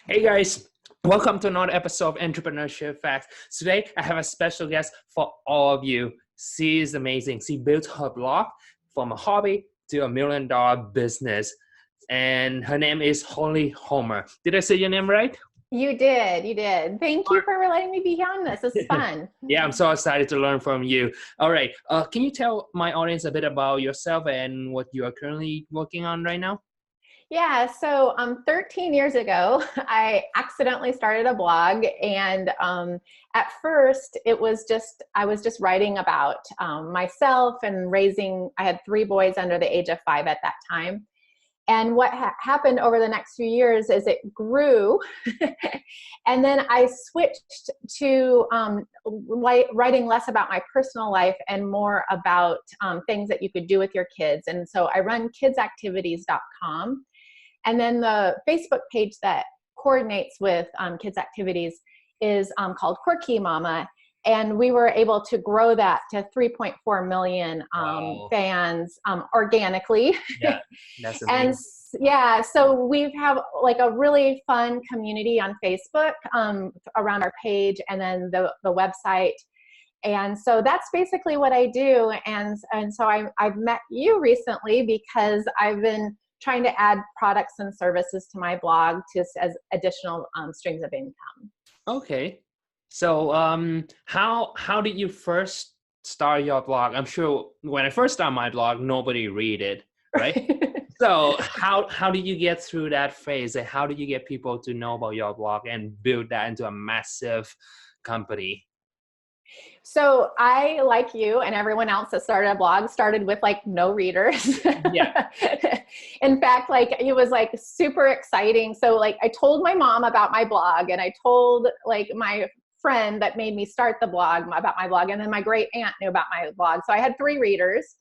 Hey guys, welcome to another episode of Entrepreneurship Facts. Today I have a special guest for all of you. She is amazing. She built her blog from a hobby to $1 million business, and her name is Holly Homer. Did I say your name right? You did. You did. Thank you for letting me be on this. This is fun. Yeah, I'm so excited to learn from you. All right, can you tell my audience a bit about yourself and what you are currently working on right now? Yeah, so 13 years ago, I accidentally started a blog, and at first I was just writing about myself and raising. I had three boys under the age of 5 at that time. And what happened over the next few years is it grew. And then I switched to writing less about my personal life and more about things that you could do with your kids. And so I run kidsactivities.com. And then the Facebook page that coordinates with kids activities is called Quirky Mama. And we were able to grow that to 3.4 million Wow. fans organically. Yeah, that's And amazing. yeah, so we have like a really fun community on Facebook around our page, and then the website. And so that's basically what I do. And so I've met you recently because I've been trying to add products and services to my blog just as additional streams of income. Okay. So, how did you first start your blog? I'm sure when I first started my blog, nobody read it, right? So, how did you get through that phase? And how did you get people to know about your blog and build that into a massive company? So I, like you and everyone else that started a blog, started with like no readers. Yeah. In fact, like it was like super exciting. So like I told my mom about my blog, and I told like my friend that made me start the blog about my blog, and then my great aunt knew about my blog. So I had 3 readers.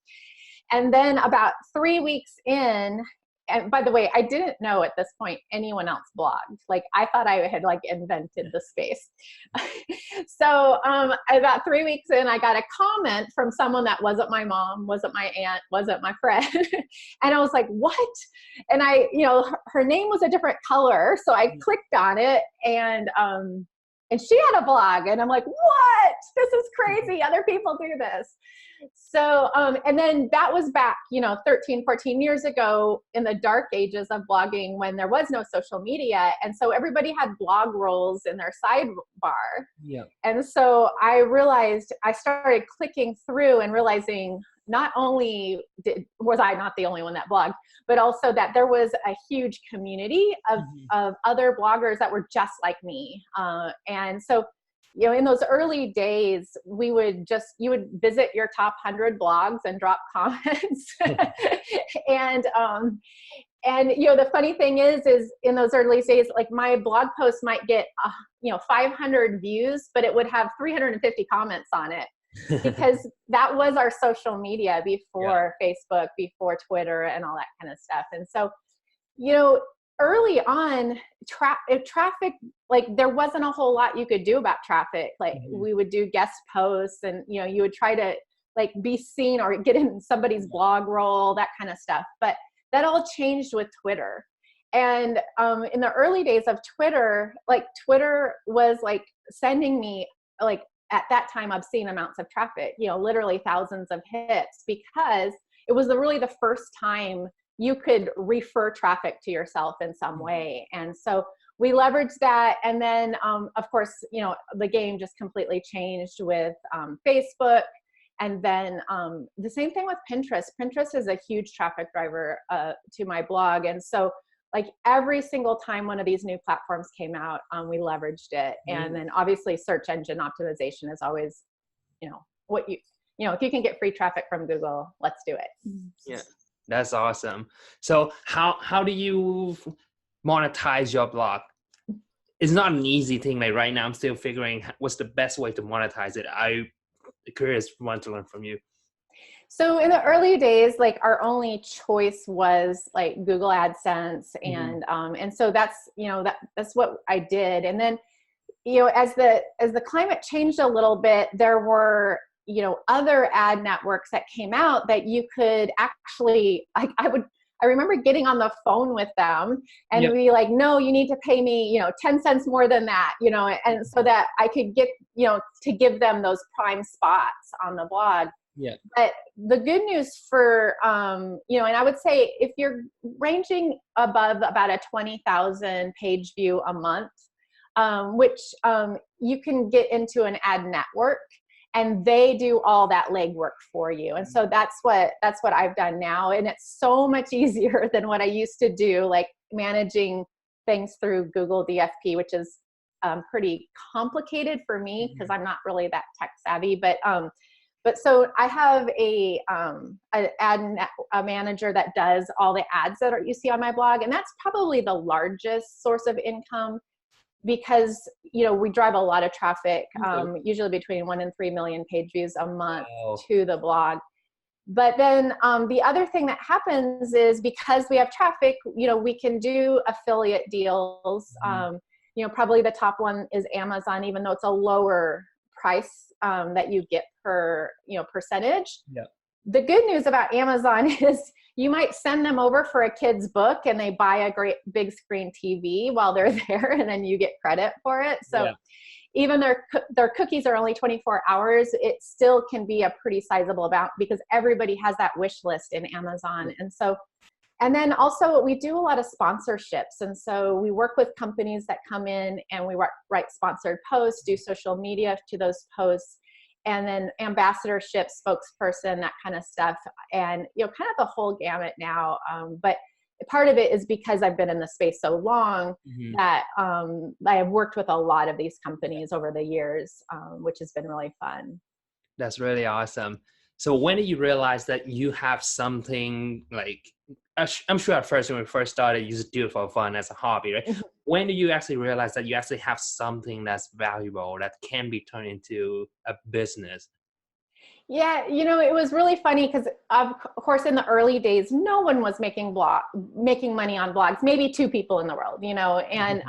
And then about 3 weeks in, and by the way, I didn't know at this point anyone else blogged. Like I thought I had like invented the space. So about 3 weeks in, I got a comment from someone that wasn't my mom, wasn't my aunt, wasn't my friend. And I was like, what? And her name was a different color. So I clicked on it, and she had a blog, and I'm like, what? This is crazy. Other people do this. So, and then that was back, 13, 14 years ago in the dark ages of blogging when there was no social media. And so everybody had blog roles in their sidebar. Yeah. And so I started clicking through and realizing not only was I not the only one that blogged, but also that there was a huge community of other bloggers that were just like me. And so in those early days, you would visit your top 100 blogs and drop comments. and the funny thing is in those early days, like my blog post might get 500 views, but it would have 350 comments on it, because that was our social media before Facebook, before Twitter, and all that kind of stuff. And so, early on, traffic, like there wasn't a whole lot you could do about traffic. Like we would do guest posts, and you would try to like be seen or get in somebody's blog roll, that kind of stuff. But that all changed with Twitter. And in the early days of Twitter, like Twitter was like sending me like at that time obscene amounts of traffic, literally thousands of hits, because it was really the first time you could refer traffic to yourself in some way. And so we leveraged that. And then, of course, the game just completely changed with Facebook. And then the same thing with Pinterest. Pinterest is a huge traffic driver to my blog. And so like every single time one of these new platforms came out, we leveraged it. And then obviously search engine optimization is always, if you can get free traffic from Google, let's do it. Yeah. That's awesome. So how do you monetize your blog? It's not an easy thing. Like right now, I'm still figuring what's the best way to monetize it. I'm curious, want to learn from you. So in the early days, like our only choice was like Google AdSense, and so that's that's what I did. And then as the climate changed a little bit, there were other ad networks that came out that you could actually, I would I remember getting on the phone with them and Yep. be like, no, you need to pay me, 10 cents more than that, and so that I could get, to give them those prime spots on the blog. Yeah. But the good news for, and I would say if you're ranging above about a 20,000 page view a month, which you can get into an ad network and they do all that legwork for you. And so that's what I've done now. And it's so much easier than what I used to do, like managing things through Google DFP, which is pretty complicated for me because I'm not really that tech savvy. But so I have a manager that does all the ads that you see on my blog. And that's probably the largest source of income because, we drive a lot of traffic, usually between 1 and 3 million page views a month to the blog. But then the other thing that happens is because we have traffic, we can do affiliate deals. Probably the top one is Amazon, even though it's a lower price that you get per percentage. Yeah. The good news about Amazon is you might send them over for a kid's book and they buy a great big screen TV while they're there, and then you get credit for it. So even their cookies are only 24 hours, it still can be a pretty sizable amount because everybody has that wish list in Amazon. And then also we do a lot of sponsorships. And so we work with companies that come in and we write sponsored posts, do social media to those posts, and then ambassadorship, spokesperson, that kind of stuff. And, kind of the whole gamut now. But part of it is because I've been in the space so long that I have worked with a lot of these companies over the years, which has been really fun. That's really awesome. So when did you realize that you have something like, I'm sure at first when we first started, you just do it for fun as a hobby, right? When do you actually realize that you actually have something that's valuable that can be turned into a business? Yeah, it was really funny because, of course, in the early days, no one was making money on blogs. Maybe 2 people in the world, and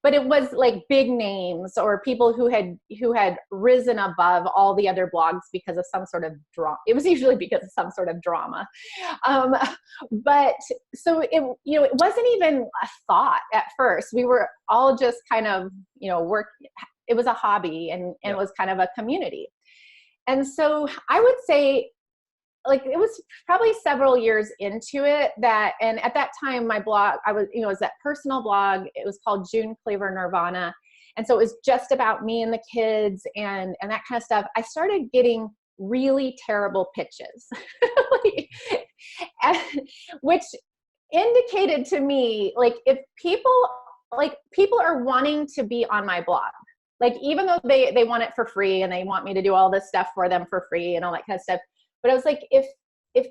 but it was like big names or people who had risen above all the other blogs because of some sort of drama. It was usually because of some sort of drama, but so it wasn't even a thought at first. We were all just kind of work. It was a hobby and it was kind of a community. And so I would say, like, it was probably several years into it and at that time, my blog, it was that personal blog. It was called June Cleaver Nirvana. And so it was just about me and the kids and that kind of stuff. I started getting really terrible pitches, which indicated to me, like, if people are wanting to be on my blog. Like, even though they want it for free and they want me to do all this stuff for them for free and all that kind of stuff. But I was like, if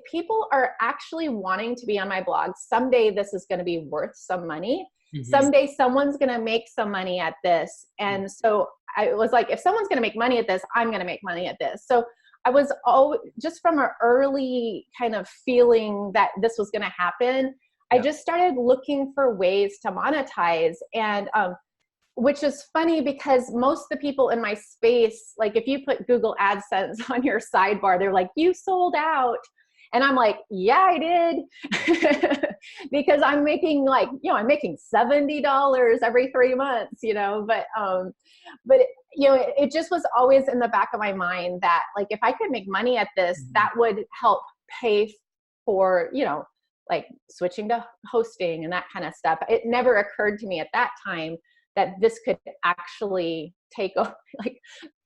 people are actually wanting to be on my blog, someday this is going to be worth some money. Someday someone's going to make some money at this. And so I was like, if someone's going to make money at this, I'm going to make money at this. So I was just from an early kind of feeling that this was going to happen. I just started looking for ways to monetize. And which is funny because most of the people in my space, like if you put Google AdSense on your sidebar, they're like, you sold out. And I'm like, yeah, I did. Because I'm making I'm making $70 every 3 months, but it just was always in the back of my mind that, like, if I could make money at this, that would help pay for, like switching to hosting and that kind of stuff. It never occurred to me at that time that this could actually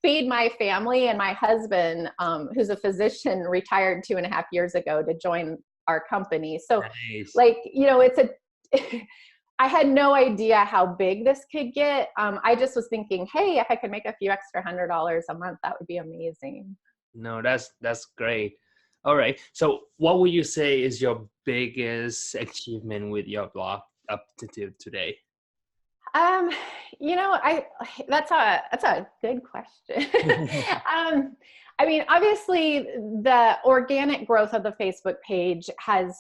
feed my family. And my husband, who's a physician, retired 2.5 years ago to join our company. So Nice. I had no idea how big this could get. I just was thinking, hey, if I could make a few extra $100 a month, that would be amazing. No, that's great. All right. So what would you say is your biggest achievement with your blog up to today? That's a good question. I mean, obviously the organic growth of the Facebook page has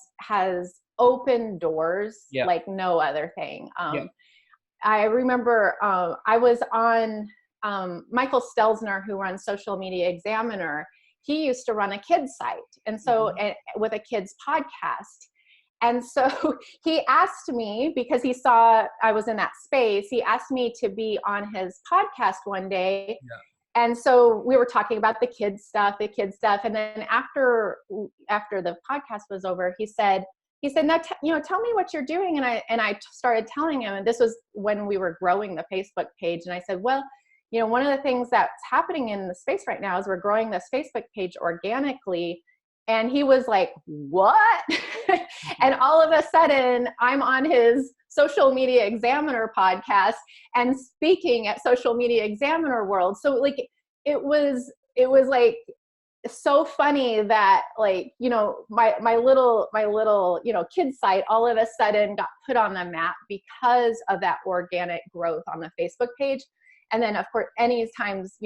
opened doors like no other thing. I remember I was on Michael Stelzner, who runs Social Media Examiner. He used to run a kids site, and so with a kids podcast. And so he asked me, because he saw I was in that space, he asked me to be on his podcast one day. Yeah. And so we were talking about the kids stuff. And then after the podcast was over, he said, now, tell me what you're doing. And I started telling him, and this was when we were growing the Facebook page. And I said, well, one of the things that's happening in the space right now is we're growing this Facebook page organically. And he was like, what? And all of a sudden I'm on his Social Media Examiner podcast and speaking at Social Media Examiner World. So like, it was like so funny that like, my little, kid site all of a sudden got put on the map because of that organic growth on the Facebook page. And then of course, any times,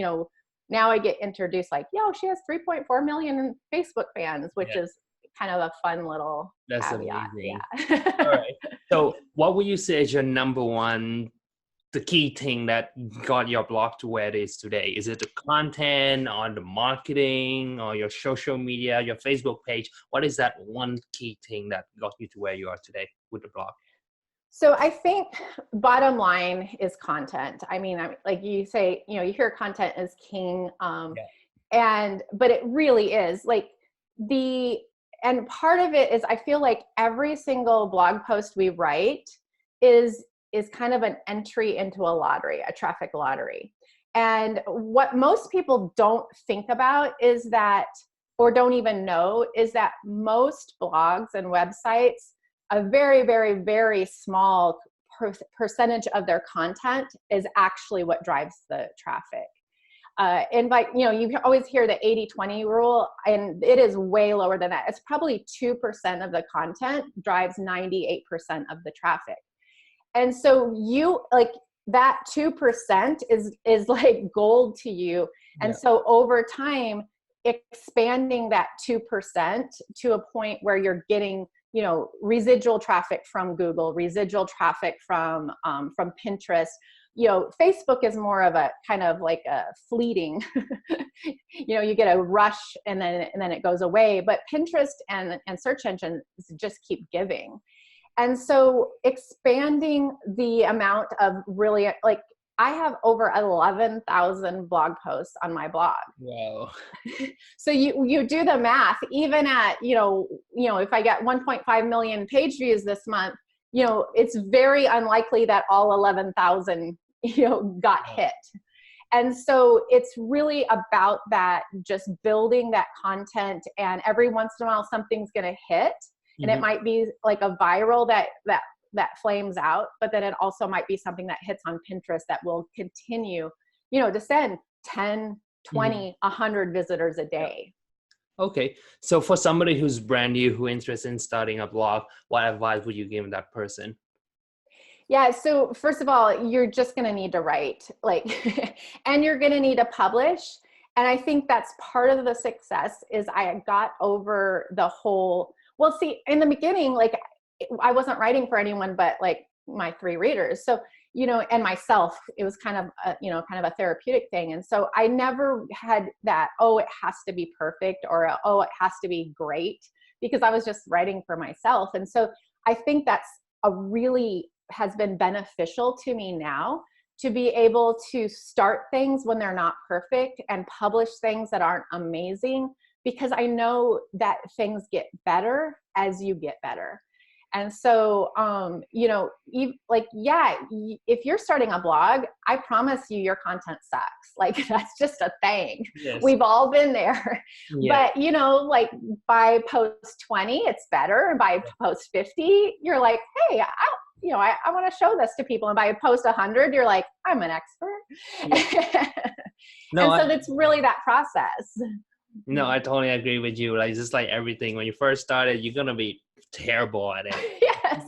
now I get introduced like, she has 3.4 million Facebook fans, which is kind of a fun little caveat. Amazing. Yeah. All right. So what would you say is your number one, the key thing that got your blog to where it is today? Is it the content or the marketing or your social media, your Facebook page? What is that one key thing that got you to where you are today with the blog? So I think bottom line is content. I mean, like you say, you hear content is king. But it really is like and part of it is I feel like every single blog post we write is kind of an entry into a lottery, a traffic lottery. And what most people don't think about is that, or don't even know, is that most blogs and websites, a very, very, very small percentage of their content is actually what drives the traffic. You always hear the 80-20 rule, and it is way lower than that. It's probably 2% of the content drives 98% of the traffic. And so that 2% is like gold to you. And so over time, expanding that 2% to a point where you're getting residual traffic from Google, residual traffic from Pinterest. Facebook is more of a kind of like a fleeting, you get a rush and then it goes away, but Pinterest and search engines just keep giving. And so expanding the amount of really, like, I have over 11,000 blog posts on my blog. Wow. So you do the math, even at, if I get 1.5 million page views this month, it's very unlikely that all 11,000, got hit. And so it's really about that, just building that content, and every once in a while something's going to hit. And it might be like a viral that flames out, but then it also might be something that hits on Pinterest that will continue, to send 10, 20, 100 visitors a day. Okay. So for somebody who's brand new, who's interested in starting a blog, what advice would you give that person? Yeah. So first of all, you're just going to need to write, and you're going to need to publish. And I think that's part of the success is I got over the whole, in the beginning, I wasn't writing for anyone but my 3 readers. So, and myself, it was kind of a therapeutic thing. And so I never had that, it has to be perfect, or, it has to be great, because I was just writing for myself. And so I think that's has been beneficial to me now, to be able to start things when they're not perfect and publish things that aren't amazing, because I know that things get better as you get better. And so, if you're starting a blog, I promise you your content sucks. That's just a thing. Yes. We've all been there. Yeah. But, by post 20, it's better. And by post 50, you're like, hey, I want to show this to people. And by post 100, you're like, I'm an expert. Yeah. So that's really that process. No, I totally agree with you. It's just like everything. When you first started, you're going to be terrible at it. Yes.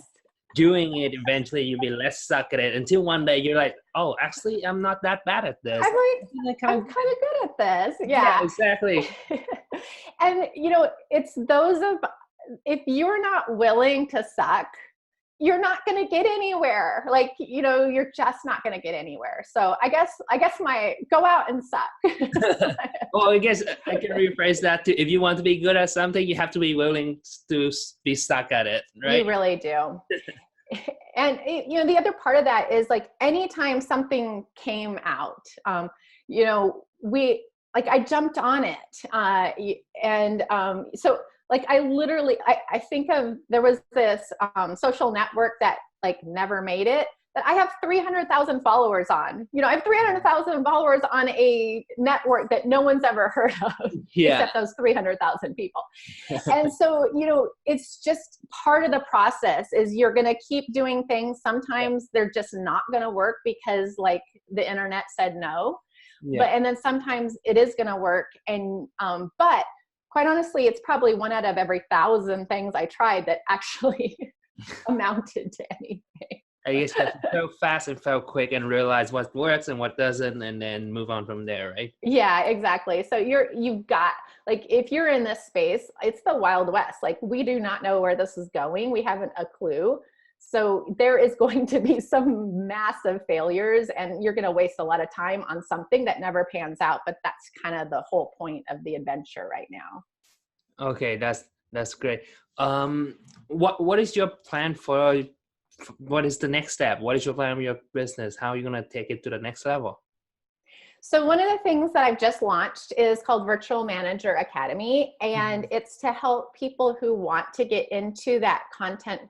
Doing it, eventually you'll be less suck at it, until one day you're like, oh, actually, I'm not that bad at this. I'm kind of good at this. Yeah, exactly. And, it's if you're not willing to suck, you're not going to get anywhere. Like, you know, you're just not going to get anywhere. So I guess my go out and suck. Well, I guess I can rephrase that to, if you want to be good at something, you have to be willing to be stuck at it, right? You really do. And you know, the other part of that is like anytime something came out, you know, I jumped on it. So like I literally, I think of, there was this social network that like never made it, that I have 300,000 followers on. You know, I have 300,000 followers on a network that no one's ever heard of, except those 300,000 people. And so, you know, it's just part of the process is you're going to keep doing things. Sometimes they're just not going to work because like the internet said no. And then sometimes it is going to work. And, but quite honestly, it's probably 1 out of every 1,000 things I tried that actually amounted to anything. I guess you have to fail fast and fail quick and realize what works and what doesn't, and then move on from there, right? Yeah, exactly. So you've got, like, if you're in this space, it's the Wild West. Like, we do not know where this is going. We haven't a clue. So there is going to be some massive failures, and you're going to waste a lot of time on something that never pans out. But that's kind of the whole point of the adventure right now. Okay, that's great. What is your plan for? What is the next step? What is your plan for your business? How are you going to take it to the next level? So one of the things that I've just launched is called Virtual Manager Academy, and it's to help people who want to get into that content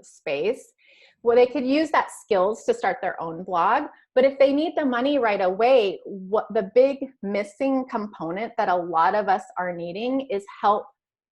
space. Well, they could use that skills to start their own blog, but if they need the money right away, what the big missing component that a lot of us are needing is help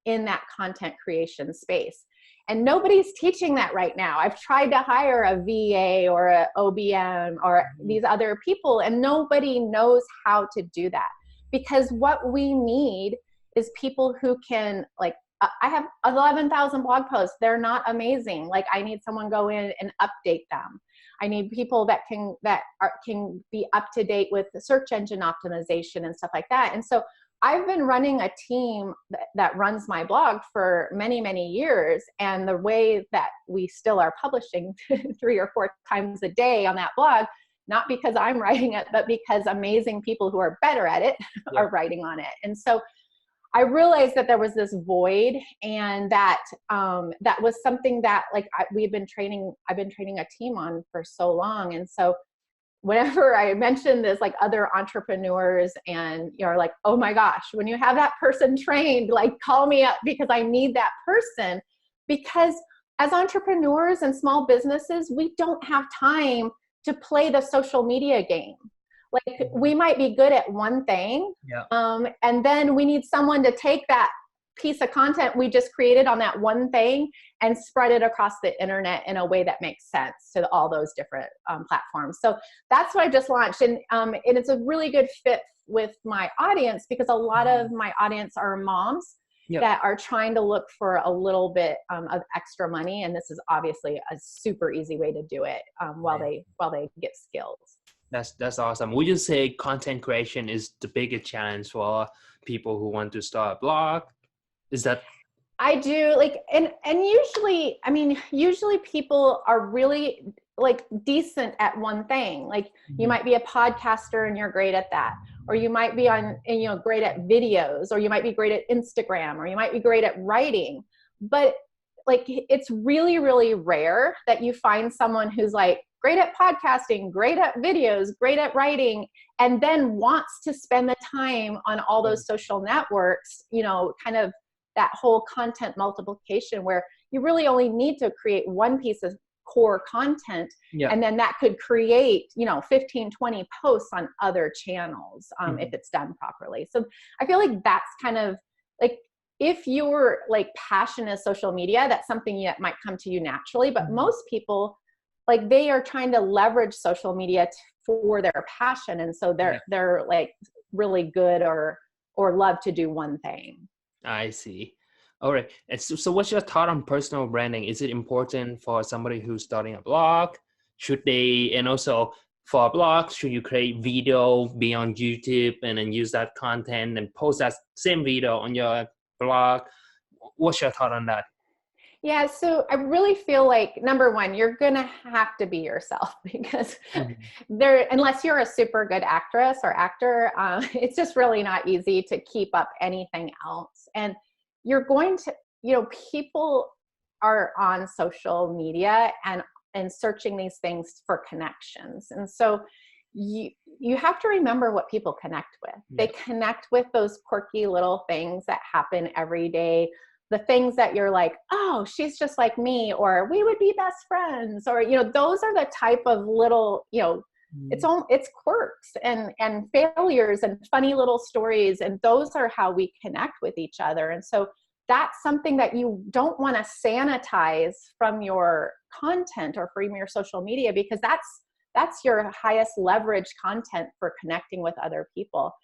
in that content creation space. And nobody's teaching that right now. I've tried to hire a VA or a OBM or these other people, and nobody knows how to do that. Because what we need is people who can, like, I have 11,000 blog posts. They're not amazing. Like, I need someone go in and update them. I need people that can be up to date with the search engine optimization and stuff like that. And so I've been running a team that runs my blog for many, many years. And the way that we still are publishing 3 or 4 times a day on that blog, not because I'm writing it, but because amazing people who are better at it are writing on it. And so I realized that there was this void, and that that was something that, like, I've been training a team on for so long. And so whenever I mention this, like, other entrepreneurs, and you're like, oh my gosh, when you have that person trained, like, call me up, because I need that person. Because as entrepreneurs and small businesses, we don't have time to play the social media game. Like, we might be good at one thing, and then we need someone to take that piece of content we just created on that one thing and spread it across the internet in a way that makes sense to all those different platforms. So that's what I just launched. And it's a really good fit with my audience, because a lot of my audience are moms that are trying to look for a little bit of extra money. And this is obviously a super easy way to do it while they get skills. That's awesome. Would you say content creation is the biggest challenge for people who want to start a blog? Is that? I do, like, and usually people are really, like, decent at one thing. Like, you might be a podcaster and you're great at that, or you might be great at videos, or you might be great at Instagram, or you might be great at writing. But, like, it's really, really rare that you find someone who's like great at podcasting, great at videos, great at writing, and then wants to spend the time on all those social networks, kind of that whole content multiplication, where you really only need to create one piece of core content, and then that could create 15, 20 posts on other channels if it's done properly. So I feel like that's kind of like, if you're like passionate in social media, that's something that might come to you naturally. But most people, like, they are trying to leverage social media for their passion, and so they're like really good or love to do one thing. I see. All right. And so what's your thought on personal branding? Is it important for somebody who's starting a blog? And also for a blog, should you create video, be on YouTube, and then use that content and post that same video on your blog? What's your thought on that? Yeah, so I really feel like number one, you're gonna have to be yourself because Mhm. unless you're a super good actress or actor, it's just really not easy to keep up anything else. And you're going to, people are on social media and searching these things for connections. And so you have to remember what people connect with. They Yeah. connect with those quirky little things that happen every day, the things that you're like, oh, she's just like me, or we would be best friends, or those are the type of little, Mhm. it's quirks and failures and funny little stories, and those are how we connect with each other. And so that's something that you don't want to sanitize from your content or from your social media, because that's your highest leverage content for connecting with other people.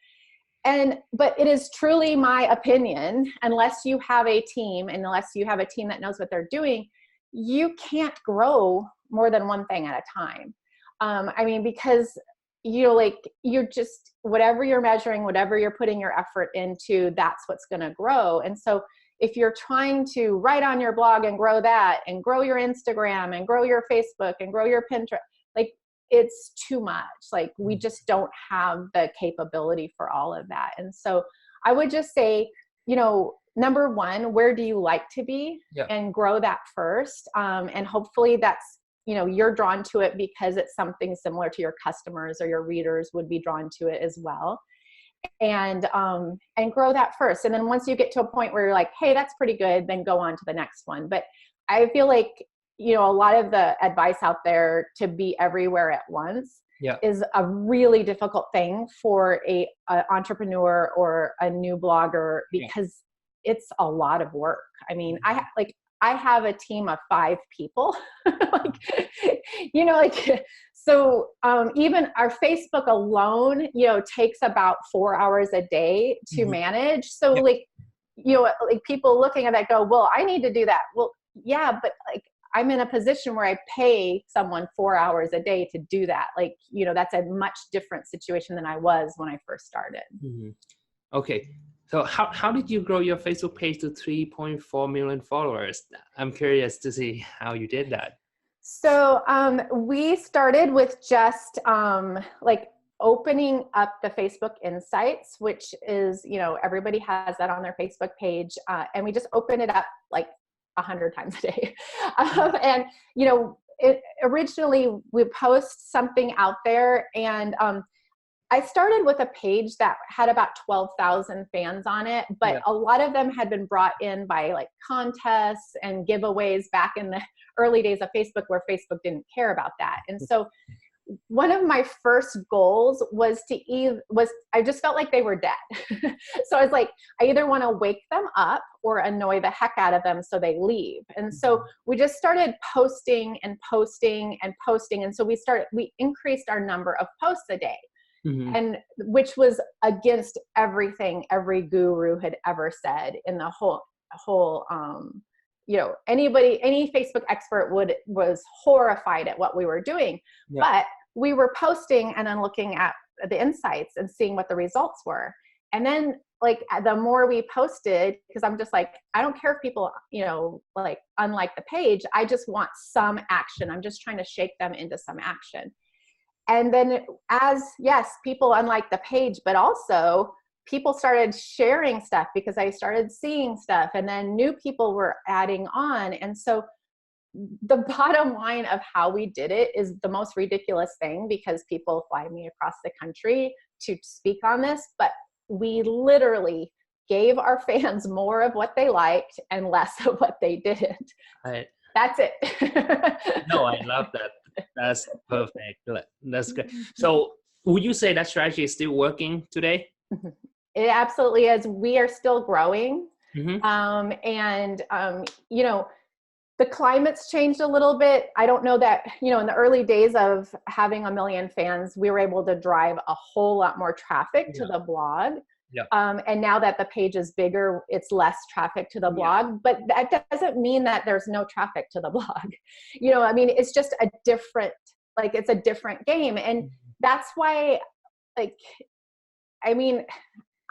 But it is truly my opinion, unless you have a team and unless you have a team that knows what they're doing, you can't grow more than one thing at a time. I mean, because you're just, whatever you're measuring, whatever you're putting your effort into, that's what's going to grow. And so if you're trying to write on your blog and grow that, and grow your Instagram and grow your Facebook and grow your Pinterest, like, it's too much. Like, we just don't have the capability for all of that. And so I would just say, number one, where do you like to be, Yeah. and grow that first. And hopefully that's, you're drawn to it because it's something similar to your customers or your readers would be drawn to it as well. And grow that first. And then once you get to a point where you're like, hey, that's pretty good, then go on to the next one. But I feel like, a lot of the advice out there to be everywhere at once Yeah. is a really difficult thing for a entrepreneur or a new blogger, Yeah. because it's a lot of work. I mean, I have a team of 5 people. like, so even our Facebook alone, takes about 4 hours a day to Mhm. manage. So Yeah. like people looking at that go, well, I need to do that. Well, yeah, but like, I'm in a position where I pay someone 4 hours a day to do that. Like, that's a much different situation than I was when I first started. Mhm. Okay. So how did you grow your Facebook page to 3.4 million followers? I'm curious to see how you did that. So we started with just like opening up the Facebook Insights, which is, everybody has that on their Facebook page. And we just open it up like 100 times a day. And, originally we post something out there, and I started with a page that had about 12,000 fans on it, but Yeah. a lot of them had been brought in by like contests and giveaways back in the early days of Facebook, where Facebook didn't care about that. And so one of my first goals was I just felt like they were dead. So I was like, I either want to wake them up or annoy the heck out of them so they leave. And so we just started posting and posting and posting. And so we increased our number of posts a day, Mhm. and which was against everything every guru had ever said in the whole any Facebook expert was horrified at what we were doing. Yeah. But we were posting and then looking at the insights and seeing what the results were. And then like the more we posted, because I'm just like, I don't care if people like unlike the page, I just want some action. I'm just trying to shake them into some action. And then yes, people unlike the page, but also people started sharing stuff because I started seeing stuff, and then new people were adding on. And so the bottom line of how we did it is the most ridiculous thing, because people fly me across the country to speak on this, but we literally gave our fans more of what they liked and less of what they didn't. I That's it. No, I love that. That's perfect. That's good. So would you say that strategy is still working today? It absolutely is. We are still growing. Mm-hmm. And, the climate's changed a little bit. I don't know that, in the early days of having 1 million fans, we were able to drive a whole lot more traffic to Yeah. the blog. Yeah. And now that the page is bigger, it's less traffic to the Yeah. blog, but that doesn't mean that there's no traffic to the blog. I mean, it's just it's a different game. And that's why, like, I mean,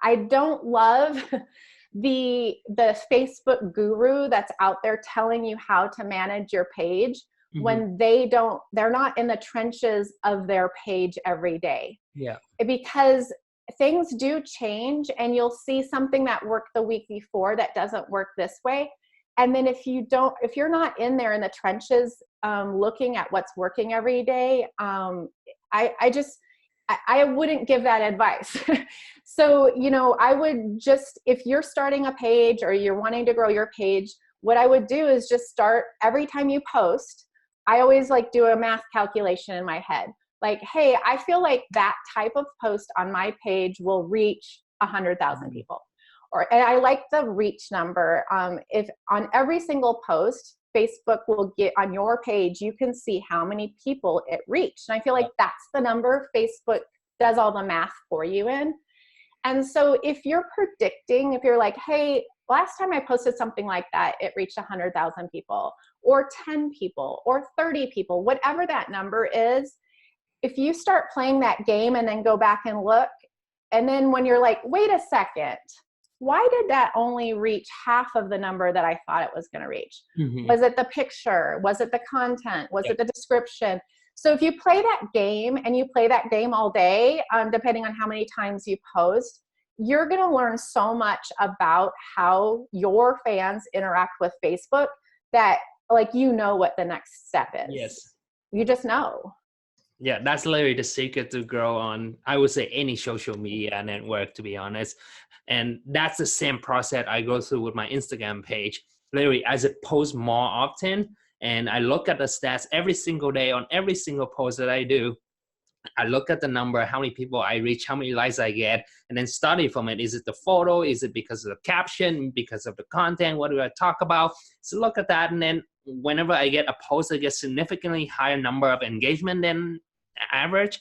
I don't love the Facebook guru that's out there telling you how to manage your page, when they're not in the trenches of their page every day. Yeah. Because things do change, and you'll see something that worked the week before that doesn't work this way. And then if you're not in there in the trenches, looking at what's working every day, I wouldn't give that advice. So, I would just, if you're starting a page or you're wanting to grow your page, what I would do is just start every time you post. I always do a math calculation in my head. Like, hey, I feel like that type of post on my page will reach 100,000 people. And I like the reach number. If on every single post, Facebook will get on your page, you can see how many people it reached. And I feel like that's the number Facebook does all the math for you in. And so if you're predicting, if you're like, hey, last time I posted something like that, it reached 100,000 people or 10 people or 30 people, whatever that number is. If you start playing that game and then go back and look, and then when you're like, wait a second, why did that only reach half of the number that I thought it was going to reach? Was it the picture? Was it the content? Was it the description? So if you play that game, and you play that game all day, depending on how many times you post, you're going to learn so much about how your fans interact with Facebook that what the next step is. Yes. You just know. Yeah, that's literally the secret to grow on, I would say, any social media network, to be honest. And that's the same process I go through with my Instagram page. Literally, as I post more often, and I look at the stats every single day on every single post that I do, I look at the number, how many people I reach, how many likes I get, and then study from it. Is it the photo? Is it because of the caption? Because of the content? What do I talk about? So look at that, and then whenever I get a post that gets significantly higher number of engagement than average,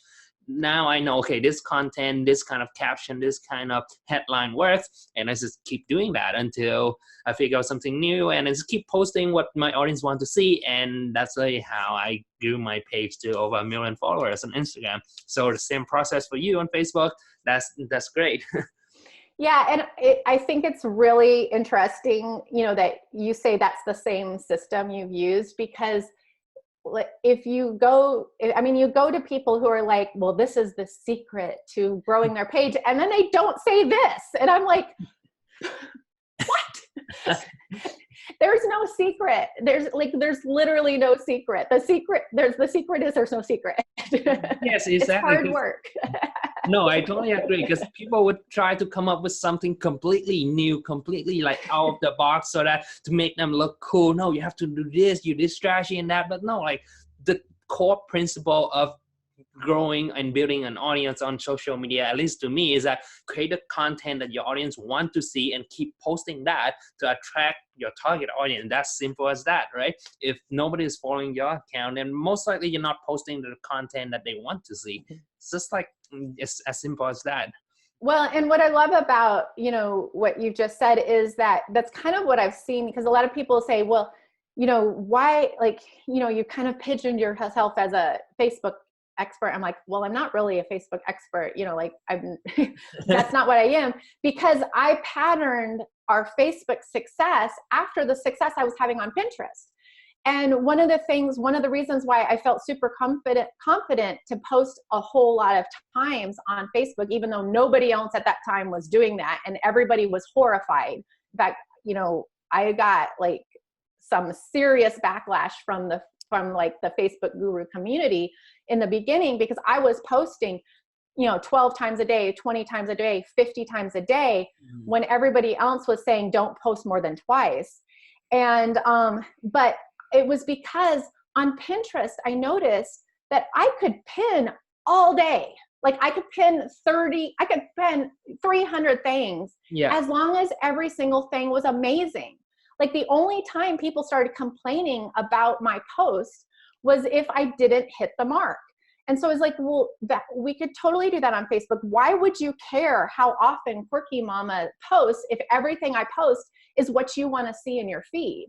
now I know, okay, this content, this kind of caption, this kind of headline works, and I just keep doing that until I figure out something new, and I just keep posting what my audience want to see, and that's really how I grew my page to over 1 million followers on Instagram. So the same process for you on Facebook. That's great. Yeah, and I think it's really interesting, that you say that's the same system you've used, because if you go to people who are like, well, this is the secret to growing their page, and then they don't say this, and I'm like, what? There's no secret. There's literally no secret. The secret is there's no secret. Yes, exactly. It's hard work. No, I totally agree, because people would try to come up with something completely new, completely out of the box, so that to make them look cool. No, you have to do this, you this strategy and that. But no, the core principle of growing and building an audience on social media, at least to me, is that create the content that your audience want to see and keep posting that to attract your target audience. That's simple as that, right? If nobody is following your account, then most likely you're not posting the content that they want to see. It's just it's as simple as that. Well, and what I love about, what you just said is that that's kind of what I've seen, because a lot of people say, well, why, you kind of pigeoned yourself as a Facebook expert. I'm like, well, I'm not really a Facebook expert, I'm that's not what I am, because I patterned our Facebook success after the success I was having on Pinterest. And one of the reasons why I felt super confident to post a whole lot of times on Facebook, even though nobody else at that time was doing that and everybody was horrified. In fact, I got some serious backlash from the Facebook guru community in the beginning, because I was posting 12 times a day, 20 times a day, 50 times a day, when everybody else was saying don't post more than twice. And but it was because on Pinterest I noticed that I could pin all day. I could pin 300 things, as long as every single thing was amazing. The only time people started complaining about my post was if I didn't hit the mark. And so I was like, well, we could totally do that on Facebook. Why would you care how often Quirky Mama posts if everything I post is what you want to see in your feed?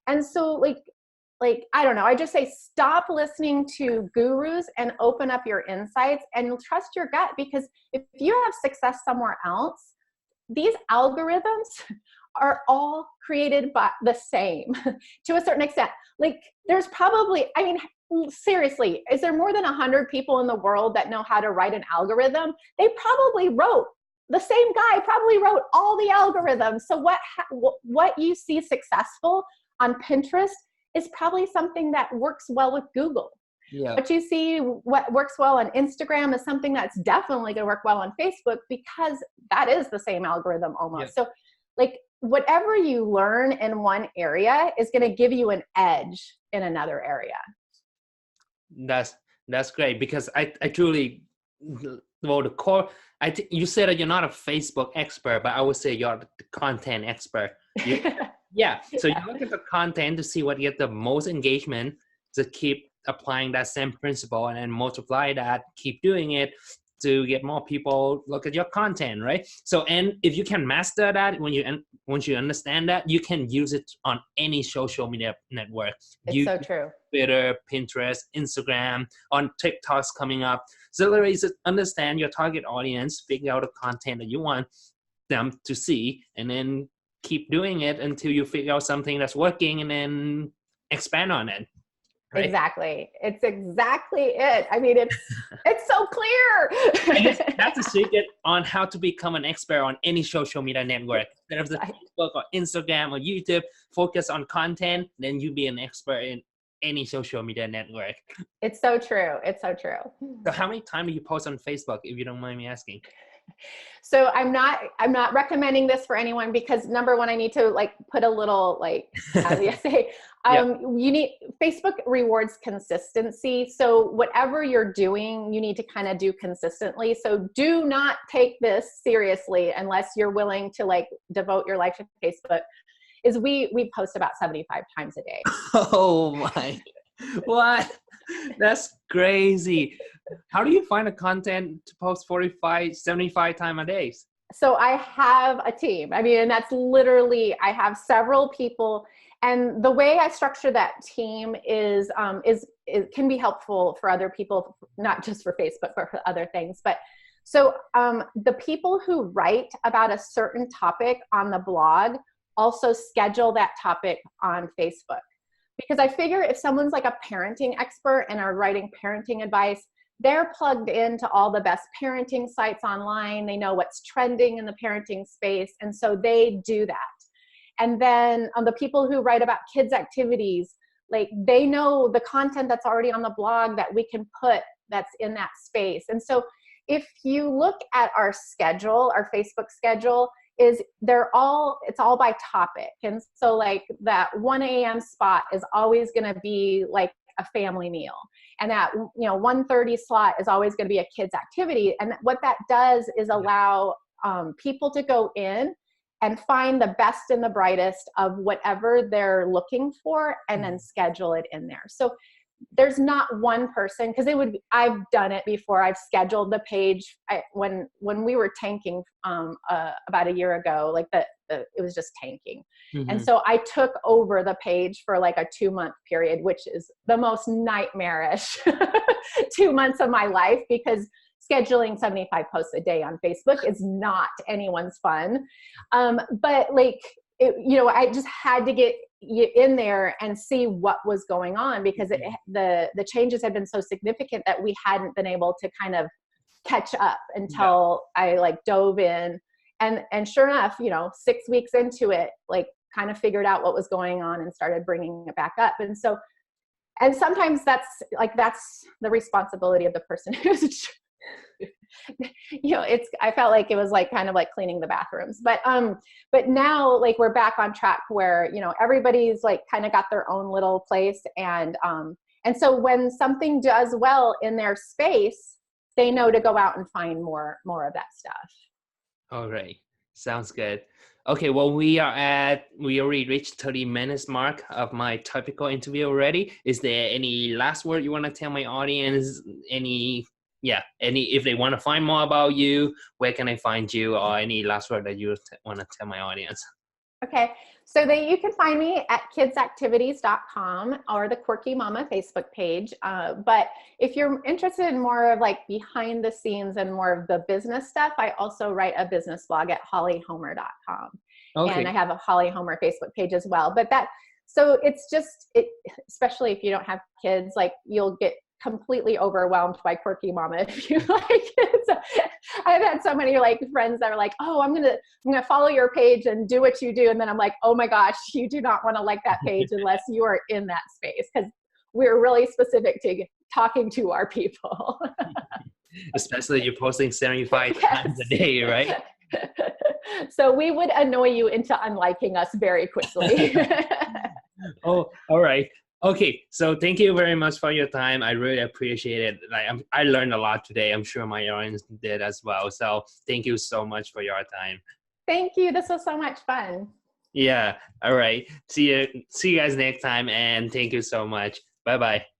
And so I don't know, I just say stop listening to gurus and open up your insights and trust your gut, because if you have success somewhere else, these algorithms are all created by the same to a certain extent. Like there's probably, I mean, seriously, is there more than 100 people in the world that know how to write an algorithm? They probably wrote, the same guy probably wrote all the algorithms. So what you see successful on Pinterest is probably something that works well with Google. Yeah. What you see, what works well on Instagram is something that's definitely going to work well on Facebook, because that is the same algorithm almost. Yeah. So like whatever you learn in one area is going to give you an edge in another area. That's great, because I truly, well, the core, you said that you're not a Facebook expert, but I would say you're the content expert. Yeah. So you look at the content to see what gets the most engagement, to keep applying that same principle, and then multiply that, keep doing it to get more people look at your content, right? So, and if you can master that, once you understand that, you can use it on any social media network. It's so true. Twitter, Pinterest, Instagram, on TikTok's coming up. So literally, understand your target audience, figure out the content that you want them to see, and then keep doing it until you figure out something that's working, and then expand on it. Right? Exactly. It's exactly it. I mean, it's so clear. I guess that's the secret on how to become an expert on any social media network. There's a Facebook or Instagram or YouTube, focus on content, then you be an expert in any social media network. It's so true. It's so true. So how many times do you post on Facebook, if you don't mind me asking? So I'm not recommending this for anyone, because number one, I need to like put a little like, how do you say, you need, Facebook rewards consistency. So whatever you're doing, you need to kind of do consistently. So do not take this seriously unless you're willing to like devote your life to Facebook. Is we post about 75 times a day. Oh my, what? That's crazy. How do you find the content to post 45, 75 times a day? So I have a team. I mean, and that's literally, I have several people, and the way I structure that team is it can be helpful for other people, not just for Facebook, but for other things. But so the people who write about a certain topic on the blog also schedule that topic on Facebook. Because I figure if someone's like a parenting expert and are writing parenting advice, they're plugged into all the best parenting sites online. They know what's trending in the parenting space. And so they do that. And then the people who write about kids' activities, like they know the content that's already on the blog that we can put that's in that space. And so if you look at our schedule, our Facebook schedule, it's all by topic. And so like that 1 a.m. spot is always going to be like a family meal. And that, 1:30 slot is always going to be a kid's activity. And what that does is allow people to go in and find the best and the brightest of whatever they're looking for, and then schedule it in there. So there's not one person, because I've done it before. I've scheduled the page. When we were tanking about a year ago, like it was just tanking. Mm-hmm. And so I took over the page for like a 2-month period, which is the most nightmarish 2 months of my life, because scheduling 75 posts a day on Facebook is not anyone's fun. But like, I just had to get in there and see what was going on, because the changes had been so significant that we hadn't been able to kind of catch up until I like dove in. And sure enough, 6 weeks into it, like kind of figured out what was going on and started bringing it back up. And sometimes that's the responsibility of the person who's I felt like it was like kind of like cleaning the bathrooms, but now like we're back on track where, everybody's like kind of got their own little place. And so when something does well in their space, they know to go out and find more of that stuff. All right. Sounds good. Okay. Well, we already reached 30 minutes mark of my typical interview already. Is there any last word you want to tell my audience? If they want to find more about you, where can I find you, or any last word that you want to tell my audience? Okay, so you can find me at kidsactivities.com or the Quirky Mama Facebook page. But if you're interested in more of like behind the scenes and more of the business stuff, I also write a business blog at hollyhomer.com. Okay. And I have a Holly Homer Facebook page as well. But so it's just, especially if you don't have kids, like you'll get completely overwhelmed by Quirky Mama if you like it. So I've had so many like friends that are like, oh, I'm gonna follow your page and do what you do, and then I'm like, oh my gosh, you do not want to like that page unless you are in that space, because we're really specific to talking to our people. Especially you're posting 75 times a day, right? So we would annoy you into unliking us very quickly. Oh, all right. Okay, so thank you very much for your time. I really appreciate it. I learned a lot today. I'm sure my audience did as well. So thank you so much for your time. Thank you. This was so much fun. Yeah. All right. See you guys next time, and thank you so much. Bye-bye.